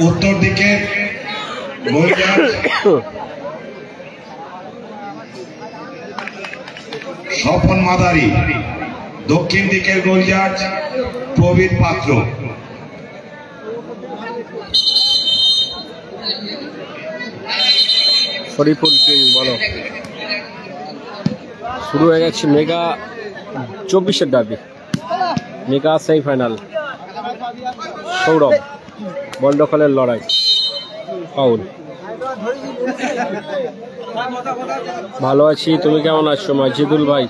উত্তর দিকে স্বপন মাদারি, দক্ষিণ দিকের গোলজাজ প্রবীর পাত্র। শরীফুল কিং বলো। শুরু হয়ে গেছে মেগা 24-এর derby, mega semifinal. Sourav ball দখলের লড়াই, ফাউল। ভালো আছি, তুমি কেমন আছো মাজিদুল ভাই?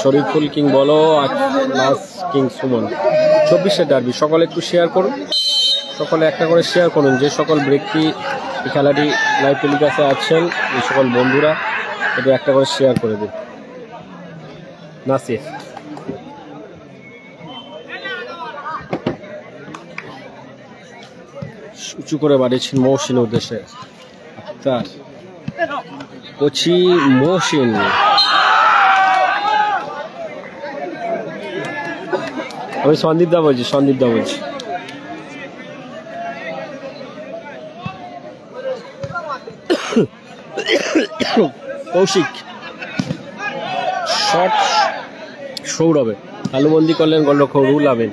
শরীফুল কিং বলো। Last king Sumon. 24-এর ডার্বি, সকলে একটু শেয়ার করুন, সকলে একটা করে শেয়ার করুন। যে সকল ব্যক্তি এই খেলাটি লাইভ টেলিকাস্টে আছেন, এই সকল বন্ধুরা এটা একটা করে শেয়ার করে দিন। নাসির উঁচু করে বাড়িয়েছেন মহসিনের উদ্দেশ্যে। তার কোচি মহসিন, আমি সন্দীপ দা বলছি, সন্দীপ দা বলছি। কৌশিক শট সৌরভে, তালুবন্দি করলেন গোলরক্ষক রুল আমিন।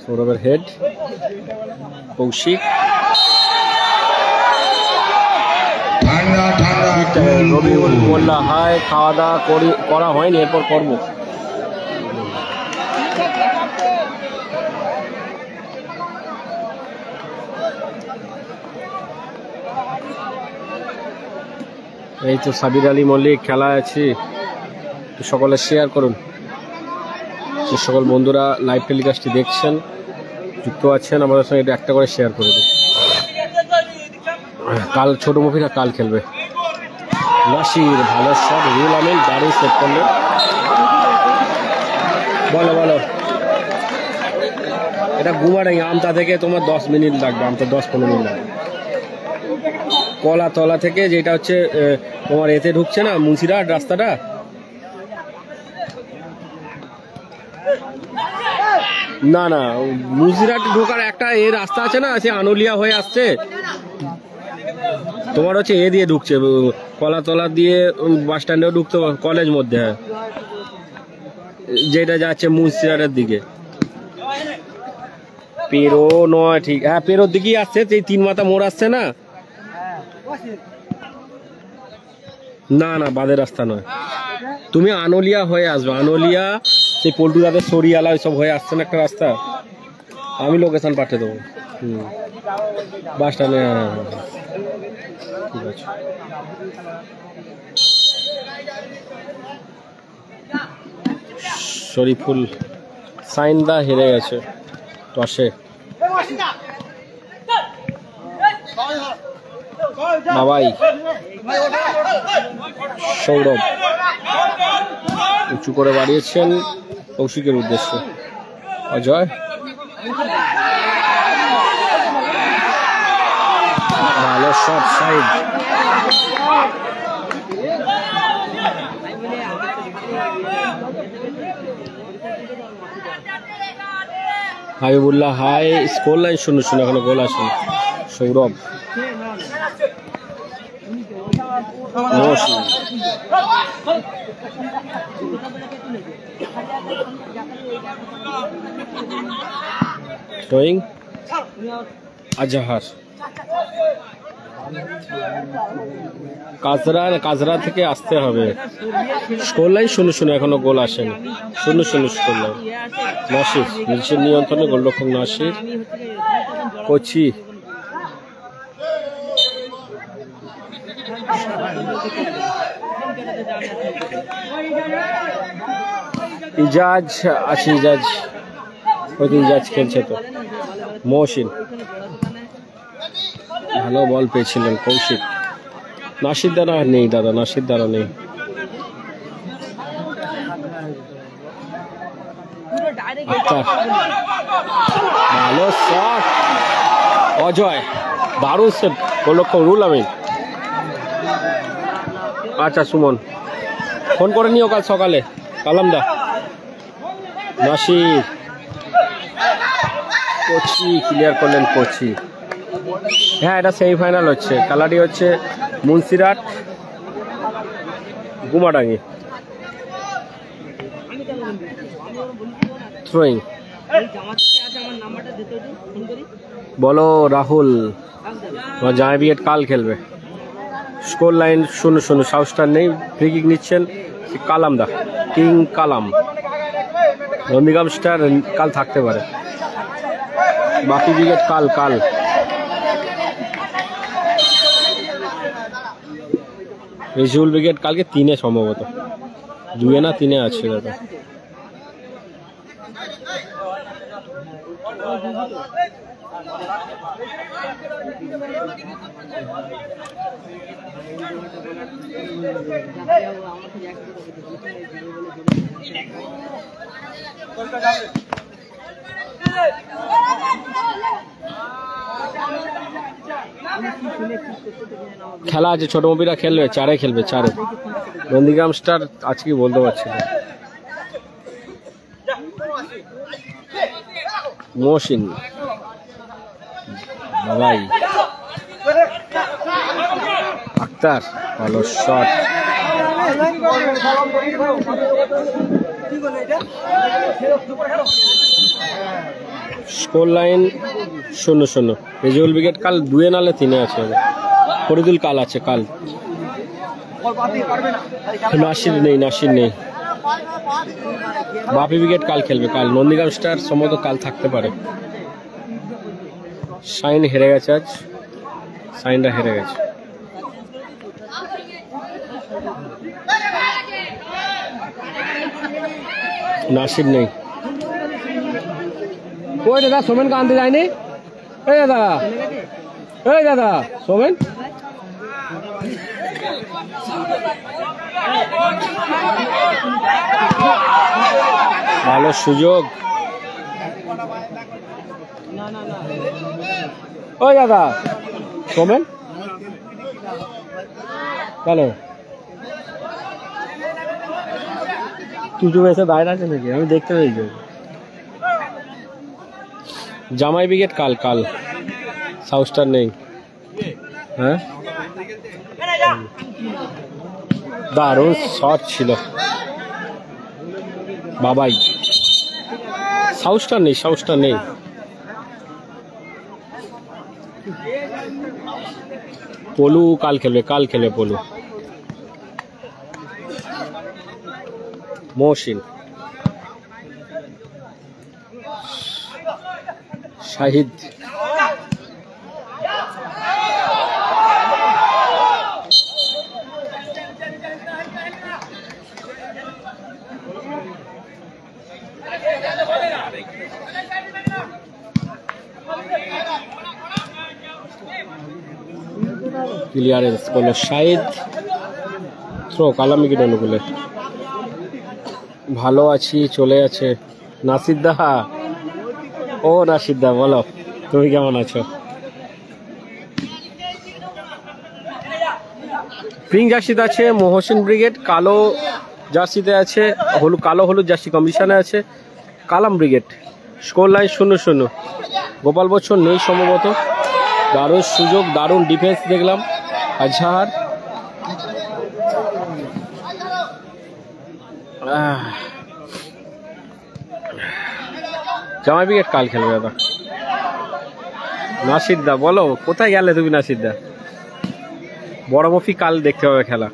সৌরভের হেড, কৌশিক রবিউল মোল্লা। হাই, খাওয়া দাওয়া করা হয়নি, এরপর করবো। এই তো সাবির আলী মল্লিক, খেলা আছি, সকলে শেয়ার করুন। যে সকল বন্ধুরা লাইভ টেলিকাস্টটি দেখছেন, যুক্ত আছেন আমাদের সঙ্গে, এটা একটা করে শেয়ার করে দিন। কাল ছোট মুখিরা কাল খেলবে। নাসির ভালো শট, রুল আমিন দারুণ সেট করলেন। বলো বলো, এটা গুমাডাঙ্গি আমতা থেকে তোমার 10 মিনিট লাগবে, আমতা 10-15 মিনিট লাগবে। কলাতলা থেকে যেটা হচ্ছে তোমার এতে ঢুকছে না মুন্সিরহাট রাস্তাটা, না না মুন্সিরহাট ঢোকার একটা এ রাস্তা আছে না, সে আনুলিয়া হয়ে আসছে, তোমার হচ্ছে এ দিয়ে ঢুকছে, কলাতলা দিয়ে বাস স্ট্যান্ডেও ঢুকতে, কলেজ মধ্যে, হ্যাঁ, যেটা যাচ্ছে মুন্সিরহাটের দিকে। পেরো নয়, ঠিক, হ্যাঁ পেরোর দিকেই আসছে, সেই 3 মাথা মোড় আসছে না। না না বাদের রাস্তা নয়, তুমি আনোলিয়া হয়ে আসবে, আনোলিয়া সেই পল্টুদাদের সরিয়ালা ওইসব হয়ে আসছে না একটা রাস্তা, আমি লোকেশন পাঠিয়ে দেবো। বাস স্ট্যান্ডে, ঠিক আছে। শরীফুল সাইনদা হেরে গেছে টসে। বাবাই সৌরভ উঁচু করে বাড়িয়েছেন কৌশিকের উদ্দেশ্যে। অজয় ভালো shot, side. Habibullah high, score line 0-0, এখনো গোল আসেনি। সৌরভ থ্রোয়িং আজহার। কাজরা থেকে আসতে হবে। স্কোর লাইন 0-0, এখনো গোল আসেনি। 0-0 স্কোর লাইন। নাসির নিচের নিয়ন্ত্রণে, গোলরক্ষক নাসির। কোচি ইজাজ আছে, ইজাজ হয়তো ইজাজ খেলছে তো। মহসিন ভালো বল পেয়েছিলেন। কৌশিক, নাসির দ্বারা নেই দাদা, নাসির দ্বারা নেই। ভালো শট, অজয় দারুণ সেভ, গোলরক্ষক রুল আমিন। আচ্ছা সুমন ফোন করে নিও কাল সকালে, কালামদা। নাসির, কোচি ক্লিয়ার করলেন, কোচি হ্যাঁ, এটা সেমিফাইনাল হচ্ছে। খেলাটি হচ্ছে মুন্সিরাট গুমাডাঙ্গি। থ্রোয়িং বলো রাহুল। জামাই ব্রিগেড কাল খেলবে। Score line 0-0। সাউথস্টার নেই। ফ্রি কিক নিচ্ছেন কালাম দা, কিং কালাম। নন্দীগ্রাম স্টার কাল থাকতে পারে। বাকি ব্রিগেড কাল কাল। রিজুল ব্রিগেড কালকে 3-এ সম্ভবত, 2-এ না 3-এ আছে দাদা। খেলা আছে, ছোট মুভিরা খেলবে, 4-এ খেলবে, 4-এ। নন্দীগ্রাম স্টার আজকে বলতে পারছি না। মহসিন বাবাই আক্তার, ভালো shot. Score line 0-0। Rijul brigade কাল 2-এ নালে 3-এ আছে। ফরিদুল কাল আছে কাল। নাসির নেই, নাসির নেই। বাপি ব্রিগেড কাল খেলবে কাল। নন্দীগ্রাম স্টার সম্ভবত কাল থাকতে পারে। শাইন হেরে গেছে আজ, শাইনটা হেরে গেছে। নাসির নেই। ওই দাদা সোমেনকে আনতে যায়নি? এই দাদা, এই দাদা সোমেন। ভালো সুযোগ। ওই দাদা সোমেন কেন টুটু এসে দাঁড়িয়ে আছে নাকি? আমি দেখতে পেয়েছি। জামাই ব্রিগেড কাল কাল। সাউথস্টার নেই। হ্যাঁ, দারুণ শট ছিল বাবাই। সাউথস্টার নেই, সাউথস্টার নেই। পলু কাল খেলবে, কাল খেলবে পলু। মহসিন, শাহিদ, ক্লিয়ারেন্স করলো শাহিদ। থ্রো কালাম উইকেট অনুকূলে। ভালো আছি, চলে আছে নাসিদ্দা। ও নাসিদ্দা বলো, তুমি কেমন আছো? পিঙ্ক জার্সিতে আছে মহসিন ব্রিগেড, কালো জার্সিতে আছে, কালো হলুদ জার্সি কম্বিনেশনে আছে Kalam brigade. Score line 0-0। Gopal Bachchan নেই সম্ভবত। দারুণ সুযোগ, দারুণ ডিফেন্স দেখলাম আজহার। জামাই ব্রিগেড কাল খেলবে দাদা। নাসিদ্দা বলো, কোথায় গেলে তুমি নাসিদ্দা? বড় মফি কাল দেখতে হবে খেলা।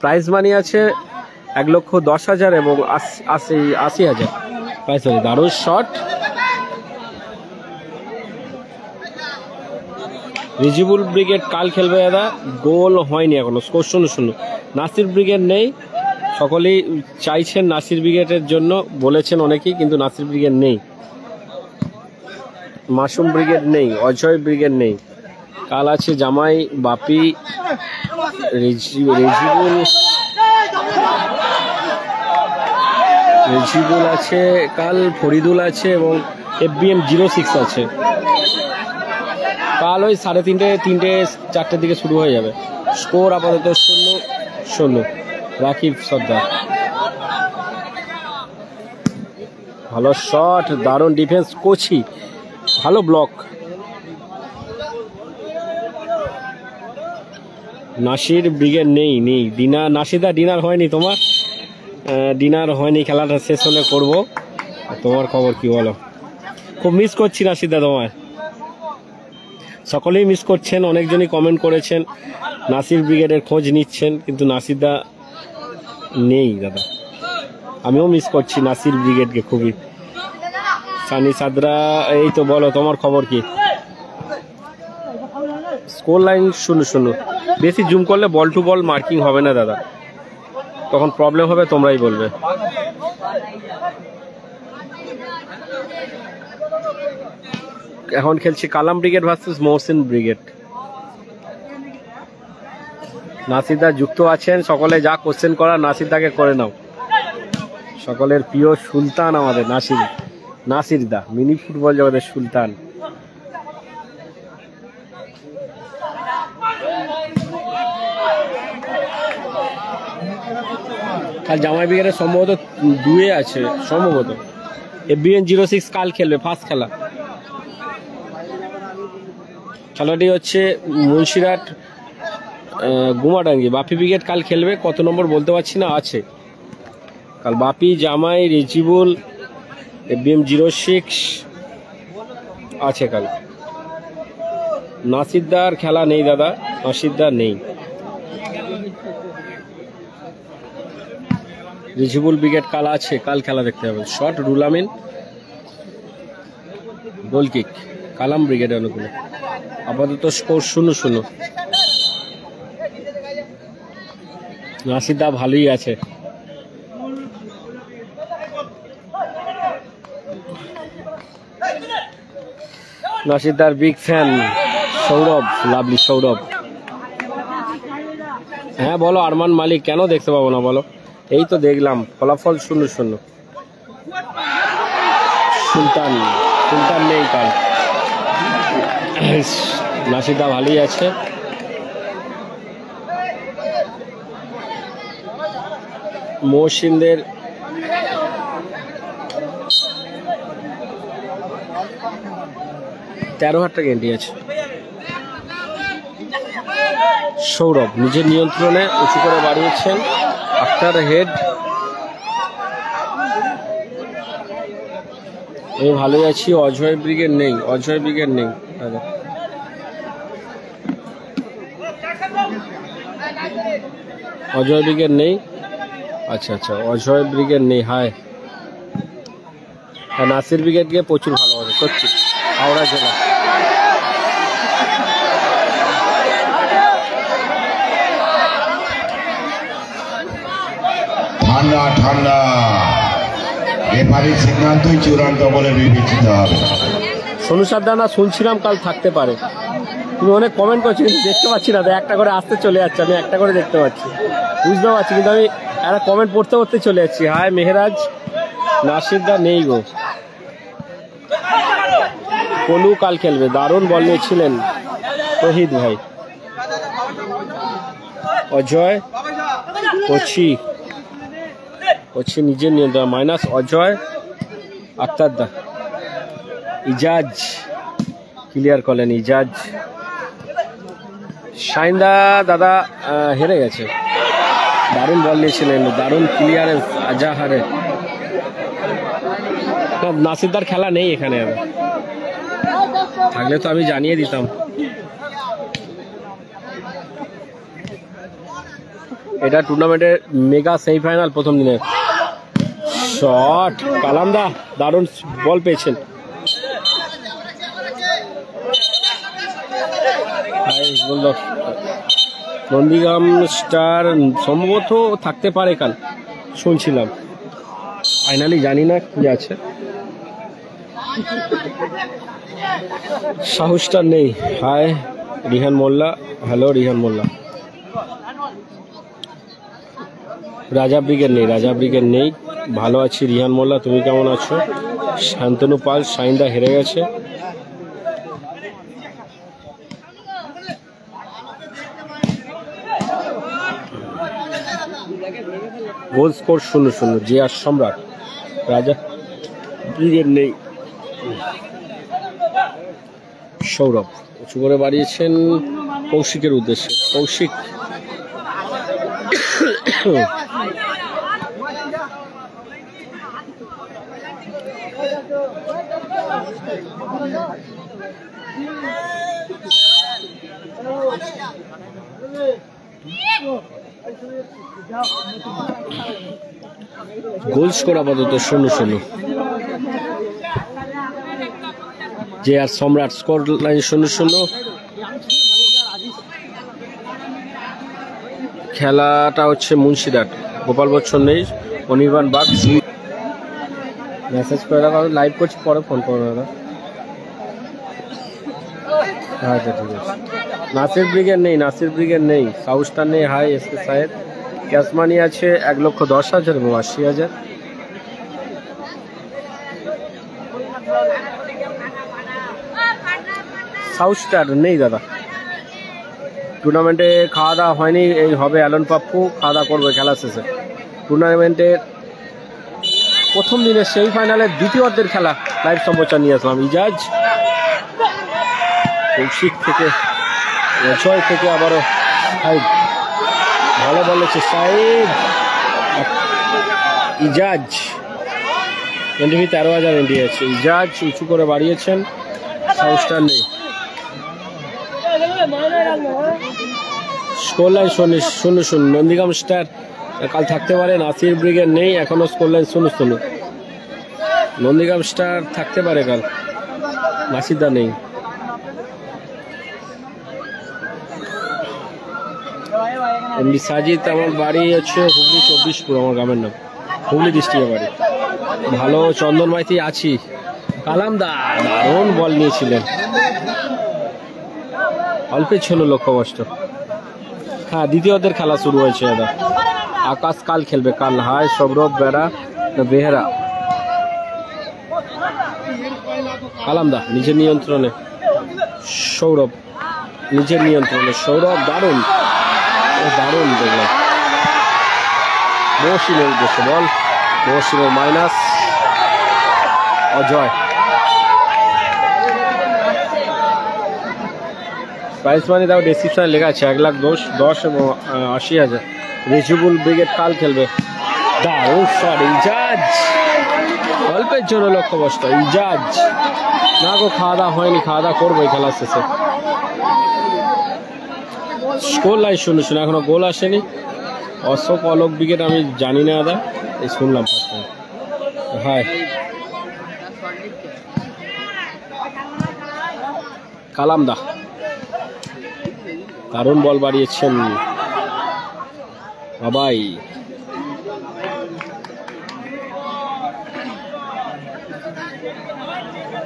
প্রাইজ মানি আছে 1,10,000 এবং 80,000 প্রাইজ আছে। দারুণ শট। রিজিবুল ব্রিগেড কাল খেলবে দাদা। গোল হয়নি এখনো, স্কোর 0-0। নাসির ব্রিগেড নেই। সকলেই চাইছেন নাসির ব্রিগেডের জন্য, বলেছেন অনেকেই, কিন্তু নাসির ব্রিগেড নেই। মাসুম ব্রিগেড নেই, অজয় ব্রিগেড নেই। কাল আছে জামাই, বাপি, রেজিবুল আছে কাল, ফরিদুল আছে এবং FBM 06 আছে। কাল ওই 3:30, 4টের দিকে শুরু হয়ে যাবে। স্কোর আপাতত 0-0। রাকিব সর্দার, ভালো শট, দারুণ ডিফেন্স, কোচি, ভালো ব্লক। নাসির ব্রিগেড নেই ডিনার। নাসিদা ডিনার হয়নি তোমার? ডিনার হয়নি, খেলাটা শেষ হলে করব। তোমার খবর কি বলো? খুব মিস করছি নাসিদা তোমায়। সকলেই মিস করছেন, অনেকজনই কমেন্ট করেছেন নাসির ব্রিগেডের খোঁজ নিচ্ছেন, কিন্তু নাসিদা নেই দাদা। আমিও মিস করছি নাসির ব্রিগেডকে খুবই। সানি সাদরা, এই তো বলো তোমার খবর কি? Score line 0-0। বেশি জুম করলে বল টু বল মার্কিং হবে না দাদা, তখন প্রবলেম হবে, তোমরাই বলবে। এখন খেলছি কালাম ব্রিগেড ভার্সেস মহসিন ব্রিগেড। নাসিদা যুক্ত আছেন, সকলে যা কোশ্চেন করা নাসিদাকে করে নাও। সকলের প্রিয় সুলতান আমাদের নাসির দা, মিনি ফুটবল জগতের সুলতান। কাল জামাই ব্রিগেডের সম্ভবত 2 আছে, সম্ভবত। FBN 06 কাল খেলবে, ফার্স্ট খেলা। খেলাটি হচ্ছে মুন্সিরহাট গুমাডাঙ্গি। বাপি ব্রিগেড কাল খেলবে, কত নম্বর বলতে পারছি না, আছে কাল। বাপি, জামাই, রেজিবুল, FBM 06 আছে কাল। নাসিরদার খেলা নেই দাদা, নাসিরদার নেই। রেজিবুল ব্রিগেড কাল আছে, কাল খেলা দেখতে হবে। শট রুলামিন, গোল কিক কালাম ব্রিগেডের অনুকূলে। আপাতত স্কোর 0-0। নাসিরদা ভালোই আছে। নাসিরদার big fan Sourav, lovely Sourav. হ্যাঁ বলো আরমান মালিক, কেন দেখতে পাবো না বলো? এই তো দেখলাম, ফলাফল 0-0। সুলতান নেই কাল। নাসিরদা ভালোই আছে। মহসিনদের 13,000 টাকা এন্ট্রি আছে। সৌরভ নিজের নিয়ন্ত্রণে উঁচু করে বাড়িয়েছেন। আফটার হেড, আমি ভালোই আছি। অজয় ব্রিগেড নেই, অজয় ব্রিগেড নেই দাদা। অজয় ব্রিগেড নেই, আচ্ছা অজয় ব্রিগেড নেই। হায়, নাসির ব্রিগেডকে প্রচুর ভালোবাসে সত্যি, হাওড়া জেলা। ঠান্ডা রেফারির সিদ্ধান্তই চূড়ান্ত বলে বিবেচিত হবে। সোনু সাদ্দানা শুনছিলাম কাল থাকতে পারে। তুমি অনেক কমেন্ট করছো, কিন্তু দেখতে পাচ্ছি না, একটা করে আসতে চলে যাচ্ছে। আমি একটা করে দেখতে পাচ্ছি, বুঝতে পারছি, কিন্তু আমি একটা কমেন্ট পড়তে চলে যাচ্ছি। হায় মেহরাজ, নাসিরদা নেই গো। কলু কাল খেলবে, দারুণ বল নিয়েছিলেন তহিদ ভাই। অজয়, কচি নিজের নিয়ন্ত্রণ, মাইনাস অজয়। আক্তারদা, ইজাজ ক্লিয়ার করলেন, ইজাজ। শাইনদা দাদা হেরে গেছে, দারুণ বল নিয়েছিলেন, দারুণ ক্লিয়ারেন্স আজাহারে। নাসিরদার খেলা নেই এখানে, থাকলে তো আমি জানিয়ে দিতাম। এটা টুর্নামেন্টের মেগা সেমিফাইনাল প্রথম দিনের শট। কালামদা দারুণ বল পেয়েছেন। নন্দীগ্রাম স্টার সম্ভবত থাকতে পারে কাল, শুনছিলাম, ফাইনালি জানি না কি আছে। সাহসটা নেই। হাই রিহান মোল্লা, হ্যালো রিহান মোল্লা। রাজা ব্রিগেড নেই, ভালো আছি রিহান মোল্লা, তুমি কেমন আছো? শান্তনু পাল, শাইনদা হেরে গেছে। Goal score 0-0। জিয়া সম্রাট, রাজা ব্রিগেড নেই। সৌরভ উঁচু করে বাড়িয়েছেন কৌশিকের উদ্দেশ্যে। কৌশিক গোল স্কোর আপাতত 0-0। যে আর সম্রাট স্কোর লাইন 0-0। খেলাটা হচ্ছে মুন্সিরহাট, গোপাল বচ্চন নেই, অনির্বাণ বাগ। মেসেজ করে রাখো, লাইভ করছি, পরে ফোন করো দাদা। আচ্ছা ঠিক আছে। নাসির ব্রিগেড নেই, সাউথ স্টার নেই। হাই এসকে সাহেব, ক্যাশ মানি আছে 1,10,000 এবং 80,000। সাউথ স্টার নেই দাদা, টুর্নামেন্টে খাওয়া দাওয়া হয়নি, এই হবে অ্যালন পাপ্পু, খাওয়া দাওয়া করবে খেলা শেষে। টুর্নামেন্টের প্রথম দিনের সেমিফাইনালের দ্বিতীয় অর্ধের খেলা লাইভ সম্প্রচার নিয়ে আসলাম। ইজাজ কৌশিক থেকে, অজয় থেকে আবারও সাইড, ভালো বলেছে সাইড। ইজাজ এনটিভি 13,000 এন্ট্রি আছে। ইজাজ উঁচু করে বাড়িয়েছেন, সাউথ স্টার নেই। Score line 0-0। নন্দীগ্রাম স্টার কাল থাকতে পারে, নাসির ব্রিগেড নেই, এখনো স্কোর লাইন 0-0। নন্দীগ্রাম স্টার থাকতে পারে কাল, নাসিরদা নেই। এমনি সাজিদ, আমার বাড়ি হচ্ছে হুগলি 24পুর, আমার গ্রামের নাম, হুগলি ডিস্ট্রিক্টের বাড়ি। ভালো চন্দন মাইতি আছি। কালামদা দারুণ বল নিয়েছিলেন, অল্পে ছিল লক্ষ্যবস্ত। হ্যাঁ, দ্বিতীয় অর্ধের খেলা শুরু হয়েছে দাদা। আকাশ কাল খেলবে, কাল। হাই সৌরভ বেহেরা। কালামদা নিজের নিয়ন্ত্রণে, সৌরভ নিজের নিয়ন্ত্রণে, সৌরভ দারুণ দেখলাম। মহসিনের উদ্দেশ্যে বল, মহসিনের মাইনাস। অজয়, প্রাইস মানি দাও, ডেসক্রিপশনে লেখা আছে 1,10,000 এবং 80,000। রিজুবুল ব্রিগেড কাল খেলবে। দারুণ শট, ইজাজ অল্পের জন্য লক্ষ্যবস্ত। ইজাজ না গো, খাওয়া দাওয়া হয়নি, খাওয়া দাওয়া করবো এই খেলার শেষে। স্কোর লাইন 0-0, এখনো গোল আসেনি। অশোক অলোক ব্রিগেড আমি জানি না দাদা, এই শুনলাম ফার্স্ট টাইম। হাই কালামদা দারুণ বল বাড়িয়েছেন বাবাই।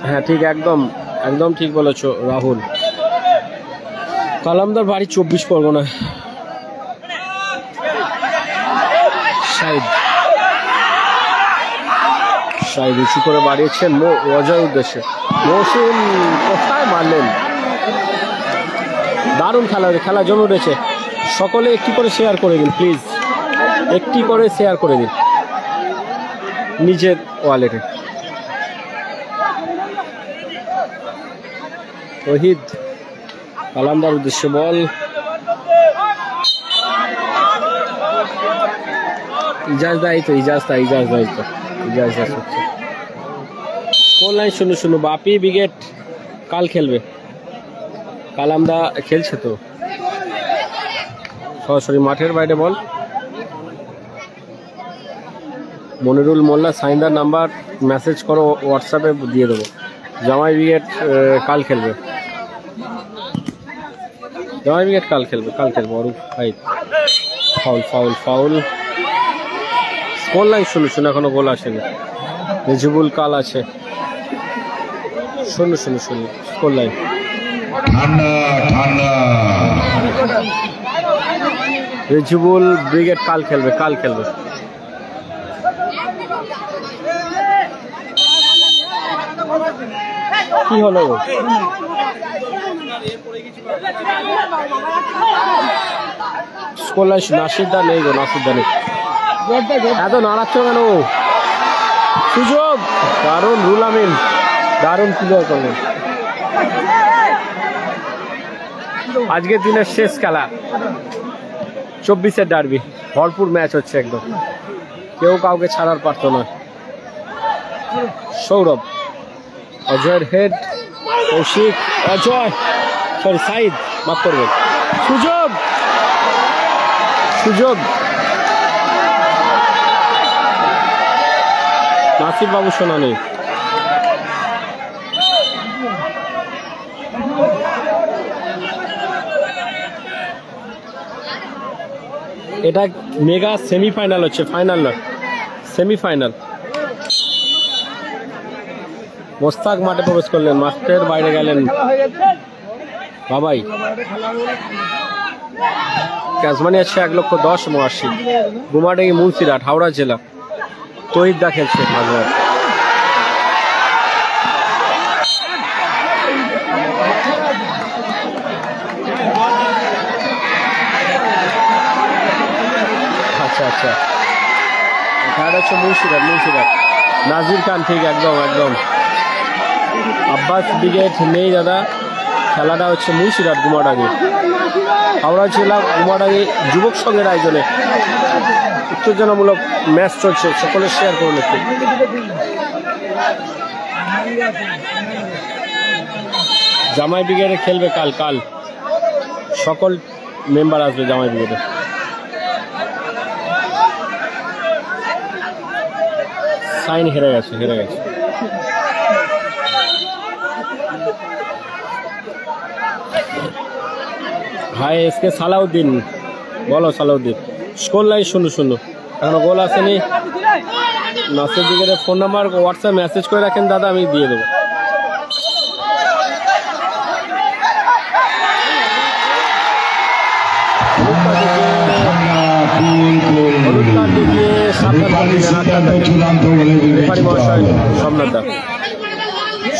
হ্যাঁ ঠিক, একদম ঠিক বলেছ রাহুল। কালামদার বাড়ি 24 পরগনায়। সাইড উঁচু করে বাড়িয়েছেন অজয় উদ্দেশ্যে। মহসিন কোথায় মারলেন, দারুণ খেলা জমে উঠেছে। সকলে একটি করে শেয়ার করে দিন প্লিজ, একটি করে শেয়ার করে দিন নিজের ওয়ালেটে। রোহিত কালামদার উদ্দেশ্যে বল, ইজাজ দায়িত্ব, ইজাজ দায়িত্ব। Score line 0-0। বাপি ব্রিগেড কাল খেলবে, কালামদা খেলছে তো সরাসরি মাঠের বাইরে। বল মনিরুল মোল্লা, সাইন্দার নাম্বার মেসেজ করো, হোয়াটসঅ্যাপে দিয়ে দেবো। জামাই ব্রিগেড কাল খেলবে, Arup fight. Foul. Score line 0-0, এখনো গোল আসেনি। রিজুবুল কাল আছে 0-0 স্কোর লাইন। রিজুবুল ব্রিগেড কাল খেলবে। কি হলো, স্কোর লাইন নাসিরদা নেই গো, এত নাড়াচ্ছ কেন? সুযোগ, দারুণ রুল আমিন, দারুণ ক্লিয়ার করলেন। আজকের দিনের শেষ খেলা, 24-এর ডার্বি, ভরপুর ম্যাচ হচ্ছে একদম, কেউ কাউকে ছাড়ার পারত না। সৌরভ, অজয়ের হেড, কৌশিক, অজয়, সরি সাইদ, মাফ করবেন, সুযোগ, সুযোগ, নাসির বাবু শোনা নেই। এটা মেগা সেমিফাইনাল হচ্ছে, ফাইনাল না, সেমিফাইনাল। মোস্তাক মাঠে প্রবেশ করলেন, মাঠের বাইরে গেলেন বাবাই। ক্যাশমানি আছে 1,10,82। গুমাডাঙ্গি মুন্সিরহাট, হাওড়া জেলা। তহিদা খেলছে মাঝে। আচ্ছা আচ্ছা, এখানে হচ্ছে মুন্সিরহাট। নাজির খান, ঠিক, একদম একদম। আব্বাস ব্রিগেড নেই দাদা, খেলাটা হচ্ছে মুন্সিরহাট গুমাডাঙ্গি, হাওড়া জেলা গুমাডাঙ্গি যুবক সংঘের আয়োজনে উত্তেজনামূলক ম্যাচ চলছে। সকলে শেয়ার করুন একটু। জামাই ব্রিগেডে খেলবে কাল সকল মেম্বার আসবে জামাই ব্রিগেডে। সাইন হেরে গেছে। হাই এসকে সালাউদ্দিন, বলো সালাউদ্দিন। স্কোর লাইন 0-0, এখনো গোল আসেনি। নাসির ব্রিগেডের ফোন নাম্বার হোয়াটসঅ্যাপ মেসেজ করে রাখেন দাদা, আমি দিয়ে দেবো।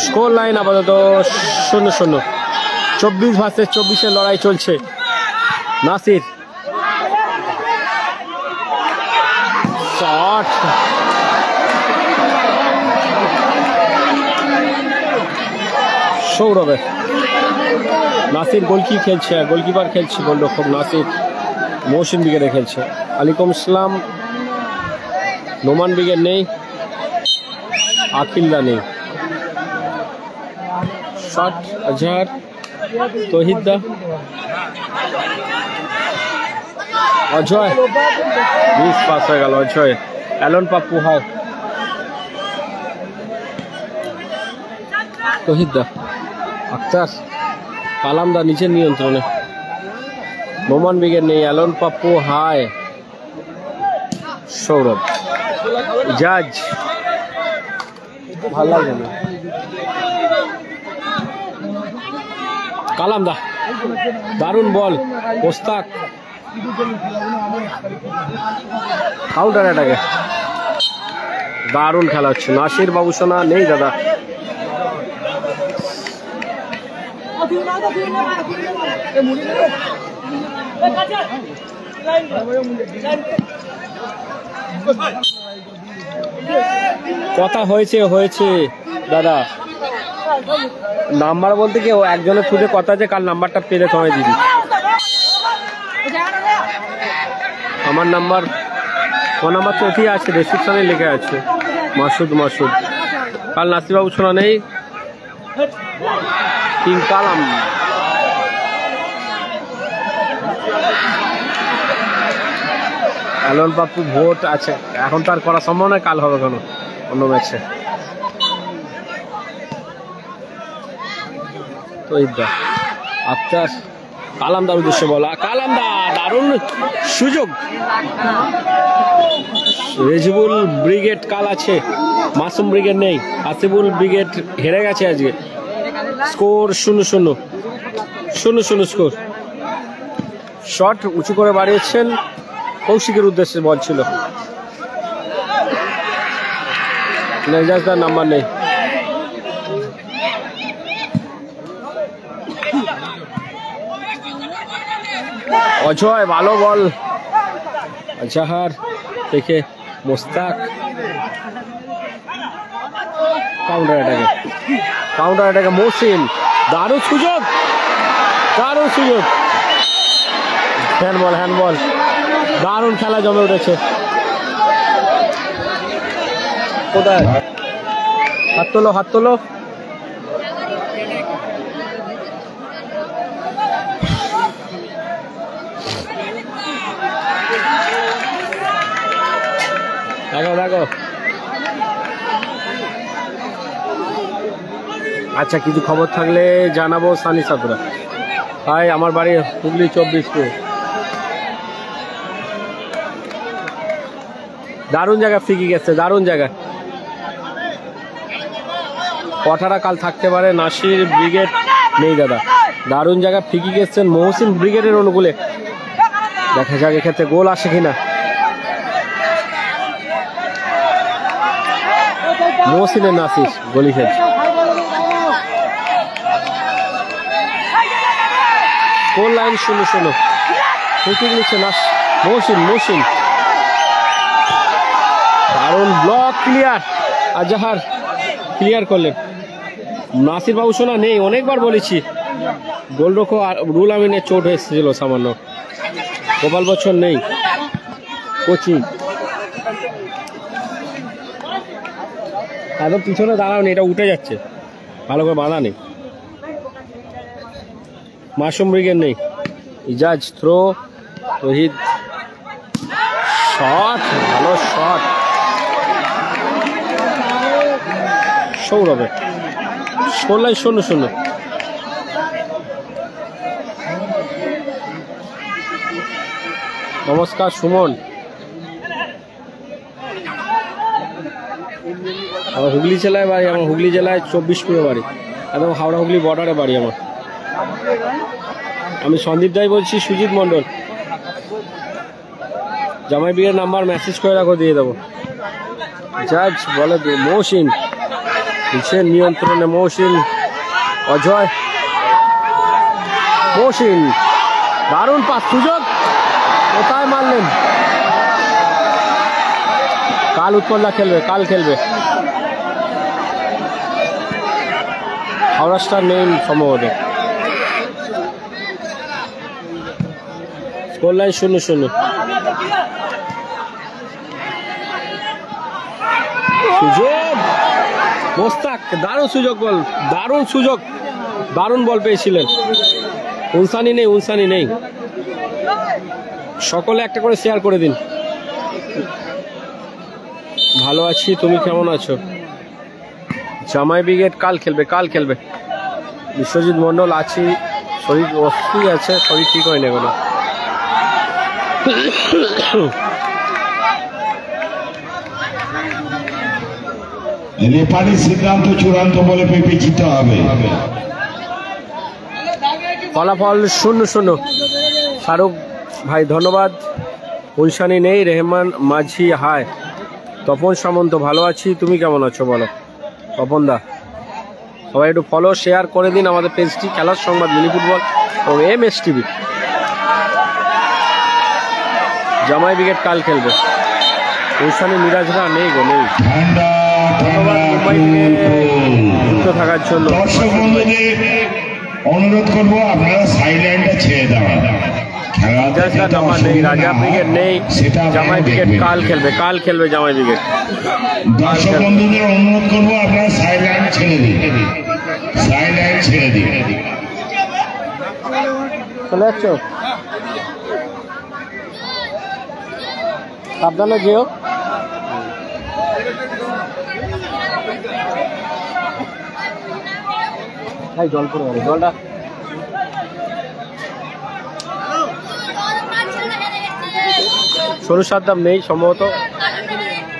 স্কোর লাইন আপাতত 0-0, 24 ভার্সেস 24-এর লড়াই চলছে। নাসির শট, সৌরভের। নাসির গোলকিপার খেলছে, গোলরক্ষক নাসির। মহসিন ব্রিগেডে খেলছে। আলাইকুম ইসলাম, নোমান ব্রিগেড নেই, আকিল্লা নেই। শট আজহার, তহিদা, অজয়, 20 পাস হয়ে গেল অজয়। অ্যালন পাপ্পু, হায়, তহিদা, আক্তার, কালামদা নিচের নিয়ন্ত্রণে। নোমান ব্রিগেড নেই, অ্যালন পাপ্পু, হায়, সৌরভ, জাজ, ভালো লাগে না, কালামদা, দারুণ বল, মোস্তাক, কাউন্টার অ্যাটাকে দারুণ খেলা হচ্ছে। নাসির বাবু সোনা নেই দাদা। কথা হয়েছে দাদা, নাম্বার বলতে কি একজনের খুঁজে কথা, যে কাল নাম্বারটা পেলে তোমায় দিবি। আমার নাম্বার, ফোন নাম্বার তো এটি আছে, রেসিপশনে লেখা আছে, মাসুদ। কাল নাসিরবাবু শোনা নেই, কিং কালাম। অ্যালন পাপ্পু ভোট আছে, এখন তার করা সম্ভব নয়, কাল হবে কেন অন্য ম্যাচে। তো আফতার, কালামদার উদ্দেশ্যে বলা, কালামদা দারুণ সুযোগ। রেজিবুল ব্রিগেড কাল আছে, মাসুম ব্রিগেড নেই, আসিফুল ব্রিগেড হেরে গেছে আজকে। Score 0-0 score. শট উঁচু করে বাড়িয়েছেন, কৌশিকের উদ্দেশ্যে বল ছিল। নেজাজদার নাম্বার নেই। অজয় ভালো বল, আজহার থেকে মোস্তাক, কাউন্টার অ্যাটাকে মহসিন, দারুণ সুযোগ, হ্যান্ডবল হ্যান্ডবল, দারুণ খেলা জমে উঠেছে। কোথায় হাত তোলো, হাত তোলো। দেখো দেখো, আচ্ছা কিছু খবর থাকলে জানাবো। সানি সাতরা, ভাই আমার বাড়ি হুগলি 24 দারুণ জায়গা, ফিকি গেছে দারুণ জায়গা। কটারা কাল থাকতে পারে, নাসির ব্রিগেড নেই দাদা, দারুণ জায়গা ফিকি গেছেন মহসিন ব্রিগেডের অনুকূলে। দেখা যাক এক্ষেত্রে গোল আসে কিনা। মহসিনের নাসির গলি খেলছে। গোল লাইন 0-0, ফিকিং নিচ্ছে মহসিন। মহসিন দারুণ ব্লক, ক্লিয়ার। আজাহার ক্লিয়ার করলেন। নাসির বাবু শোনা নেই, অনেকবার বলেছি। গোলরক্ষক রুল আমিনের চোট এসেছিল সামান্য। গোপাল বচ্চন নেই, কোচিং একদম পিছনে দাঁড়াও নেই, এটা উঠে যাচ্ছে, ভালো করে বাঁধা নেই। মাসুম ব্রিগেড নেই। ইজাজ থ্রো, রোহিত শট, ভালো শট সৌরভে। Score line 0-0। নমস্কার সুমন, আমার হুগলি জেলায় বাড়ি, আমার হুগলি জেলায় 24 বাড়ি, একদম হাওড়া হুগলি বর্ডারে বাড়ি আমার। আমি সন্দীপ দাই বলছি, সুজিত মণ্ডল। জামাই বিয়ের নাম্বার মেসেজ করে রাখো, দিয়ে দেবো। জাজ বলে মহসিন নিচের নিয়ন্ত্রণে, মহসিন অজয়, মহসিন দারুণ পাস, সুযোগ কোথায় মারলেন। কাল উৎপলদা খেলবে, কাল খেলবে। হাওড়া স্টার নেই সম্ভবত। Score line 0-0। সুযোগ মোস্তাক, দারুণ সুযোগ, বল দারুণ সুযোগ, দারুণ বল পেয়েছিলেন। উনসানি নেই। সকলে একটা করে শেয়ার করে দিন। ভালো আছি, তুমি কেমন আছো? জামাই ব্রিগেড কাল খেলবে। বিশ্বজিৎ মণ্ডল আছি, শরীর অস্থির আছে, শরীর ঠিক হয়নি এখনো। রেফারির সিদ্ধান্ত চূড়ান্ত বলে বিবেচিত হবে। ফলাফল 0-0। শাহরুখ ভাই ধন্যবাদ। উলশানি নেই, রেহমান মাঝি হায়। তপন সামন্ত ভালো আছি, তুমি কেমন আছো বলো তপন দা। সবাই একটু ফলো শেয়ার করে দিন আমাদের পেজটি, খেলার সংবাদ মিনি ফুটবল ও MS টিভি। জামাই ব্রিগেড কাল খেলবে। উলশানি মিরাজরা নেই গো, নেই। ধন্যবাদ মুম্বাই থেকে যুক্ত থাকার জন্য। দর্শক বন্ধুদের অনুরোধ করবো, আপনারা সাইডলাইনটা ছেড়ে দেওয়া। রাজা ব্রিগেড নেই, জামাই ব্রিগেড কাল খেলবে জামাই ব্রিগেড। দর্শক বন্ধুদের অনুরোধ করবো, আপনারা সাইডলাইন ছেড়ে দিন। চলে যাচ্ছ, সাবধানে যেও। জল পড়ে গেল, জলটা সরু সাদ্দাম নেই সম্ভবত,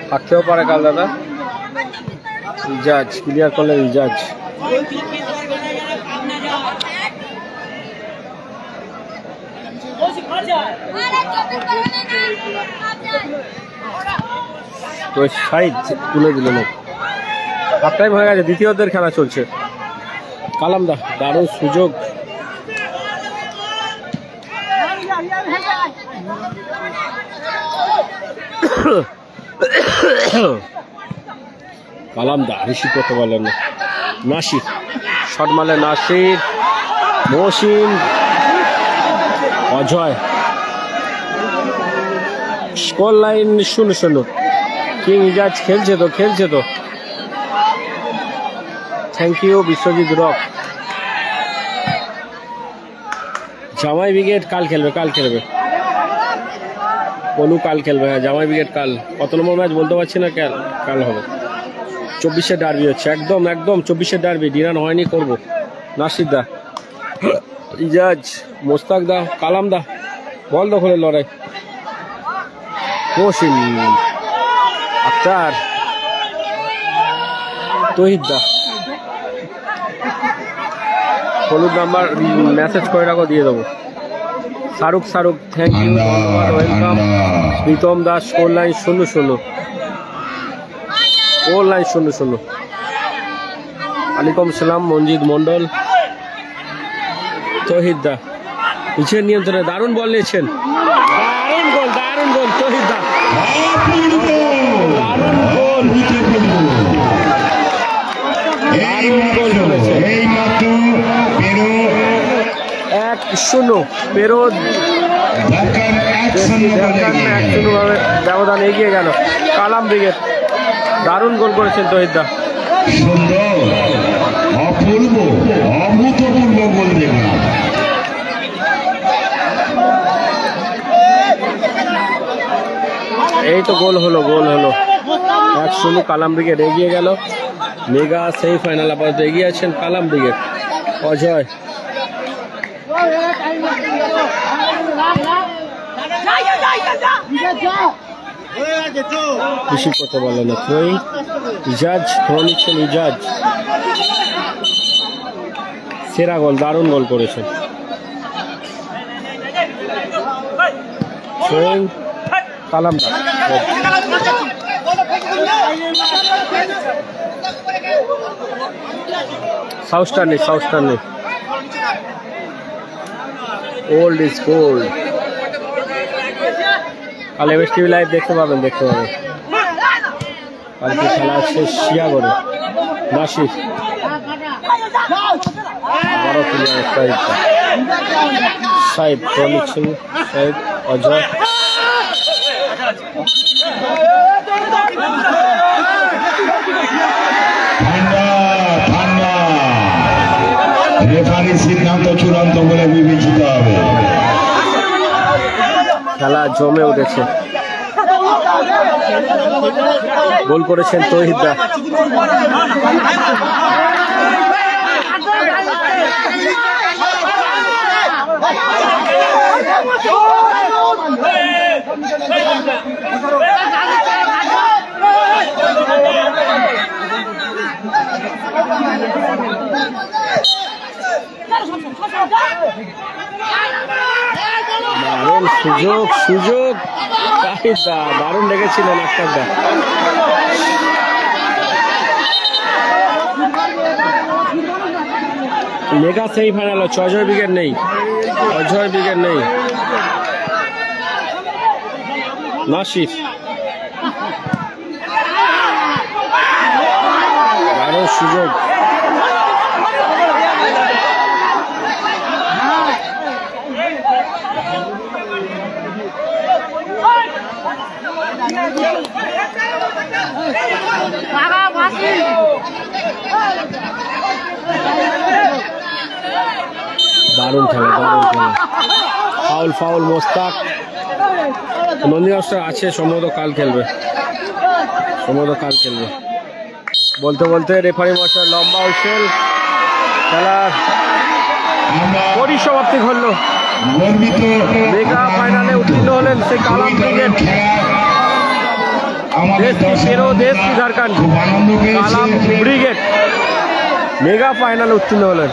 থাকতেও পারে কাল দাদা। ইজাজ ক্লিয়ার করলেন, ইজাজ। তো সাইড তুলে দিল না, হাফ টাইম হয়ে গেছে, দ্বিতীয়দের খেলা চলছে। কালামদা দারুণ সুযোগ, কালামদা রিসিভ করতে পারলেন না। নাসির শট মারলে, Nasir, Mohsin, Ajay score line 0-0। King Ijaz খেলছে তো থ্যাংক ইউ বিশ্বজিৎ রক। জামাই ব্রিগেড কাল খেলবে কলু কাল খেলবে। হ্যাঁ জামাই ব্রিগেড কাল কত নম্বর ম্যাচ বলতে পারছি না, কাল হবে। 24-এর ডার্বি হচ্ছে, একদম 24-এর ডার্বি। ডিনার হয়নি, করবো। নাসির দা, ইজাজ, মোস্তাক দা, কালাম দা, বল দখলের লড়াই। মহসিন, আক্তার, তহিদ দা, হলুদ নাম্বার মেসেজ করে রাখো, দিয়ে দেবো। শাহরুখ থ্যাংক ইউ, ধন্যবাদ, welcome. Pritam Das, score line 0-0। Score line 0-0। আলাইকুম সালাম মঞ্জিদ মন্ডল। তহিদ দা পিছিয়ে নিয়ন্ত্রণে দারুণ বল নিয়েছেন, দারুণ গোল তহিদ দা, দারুণ গোল। 1-0 পেরো 1-0 ভাবে ব্যবধান এগিয়ে গেল কালাম ব্রিগেড। দারুণ গোল করেছেন তহিদ দা। সুন্দর, অপূর্ব, অভূতপূর্ব গোল দেখলাম। এই তো গোল হলো 1-0 কালাম ব্রিগেড এগিয়ে গেল। মেগা সেমিফাইনাল আপাতত এগিয়ে আছেন কালাম ব্রিগেড। অজয় বেশি কথা বলে না, থ্রোয়িং ইজাজ, থ্রো নিচ্ছেন ইজাজ। সেরা গোল, দারুণ গোল করেছেন। থ্রোয়িং কালাম দা, সাউথস্টার নেই ওল্ড ইজ গোল্ড। কাল এমএস টিভি লাইভ দেখতে পাবেন। কালকে খেলা আছে শিয়াগড়ে। নাসির আবারও প্লেয়ার সাইদ নিচ্ছেন, সাইদ, অজয়, রেফারির সিদ্ধান্ত চূড়ান্ত বলে বিবেচিত হবে। খেলা জমে উঠেছে। গোল করেছেন তহিদ দা। দারুণ সুযোগ দারুণ লেগেছিলেন আক্তার দা। মেগা সেমিফাইনাল হচ্ছে, অজয় ব্রিগেড নেই। নাসির দারুণ সুযোগ। দারুণ খেলা। ফাউল মোস্তাক। নন্দী মাস্টার আছে, সম্ভবত কাল খেলবে। বলতে রেফারি মাস্টার লম্বা হুইসেল। খেলার পরিসমাপ্তি ঘটল। মেগা ফাইনালে উত্তীর্ণ হলেন সেই কালাম ব্রিগেড। দেশ কি ঝাড়খণ্ড, কালাম ব্রিগেড মেগা ফাইনালে উত্তীর্ণ হলেন।